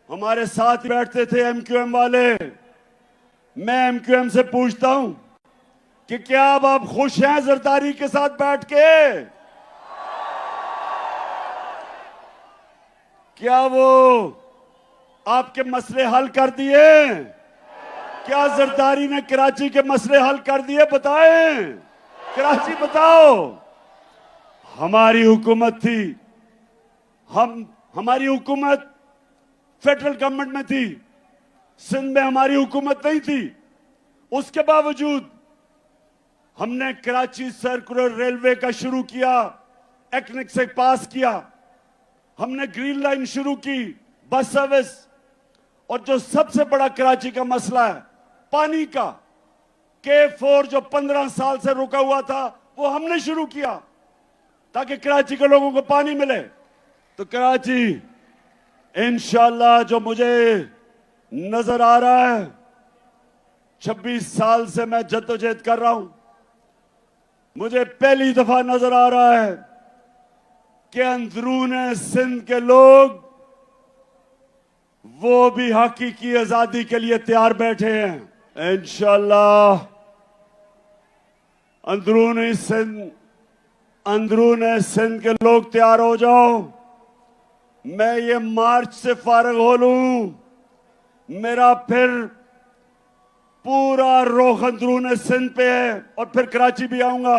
हमारे साथ बैठते थे एमक्यूएम वाले। मैं एमक्यूएम से पूछता हूं कि क्या अब आप खुश हैं जरदारी के साथ बैठ के? क्या वो आपके मसले हल कर दिए? क्या जरदारी ने कराची के मसले हल कर दिए? बताएं, कराची बताओ। हमारी हुकूमत थी, हमारी हुकूमत फेडरल गवर्नमेंट में थी, सिंध में हमारी हुकूमत नहीं थी। उसके बावजूद हमने कराची सर्कुलर रेलवे का शुरू किया, एक्निक से पास किया। हमने ग्रीन लाइन शुरू की, बस सर्विस। और जो सबसे बड़ा कराची का मसला है पानी का, K4 जो 15 साल से रुका हुआ था, वो हमने शुरू किया ताकि कराची के लोगों को पानी मिले। तो कराची इंशाल्लाह, जो मुझे नजर आ रहा है, 26 साल से मैं जद्दोजहद कर रहा हूं, मुझे पहली दफा नजर आ रहा है कि अंदरूने सिंध के लोग वो भी हकीकी आजादी के लिए तैयार बैठे हैं। इंशाल्लाह अंदरूने सिंध के लोग तैयार हो जाओ। मैं ये मार्च से फारिग हो लूं, मेरा फिर पूरा रुख अंदरूने सिंध पे है और फिर कराची भी आऊंगा।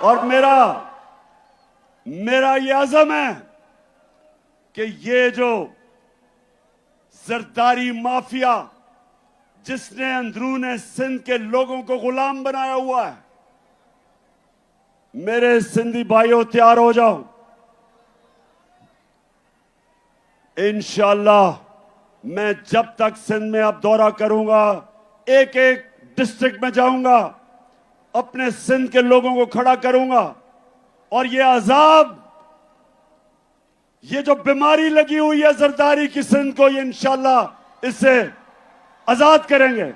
और मेरा ये अज़म है कि ये जो जरदारी माफिया जिसने अंदरूने सिंध के लोगों को गुलाम बनाया हुआ है, मेरे सिंधी भाइयों तैयार हो जाओ। इंशाल्लाह मैं जब तक सिंध में अब दौरा करूंगा, एक एक डिस्ट्रिक्ट में जाऊंगा, अपने सिंध के लोगों को खड़ा करूंगा और ये अजाब, ये जो बीमारी लगी हुई है जरदारी की सिंध को, ये इंशाल्लाह इससे आजाद करेंगे।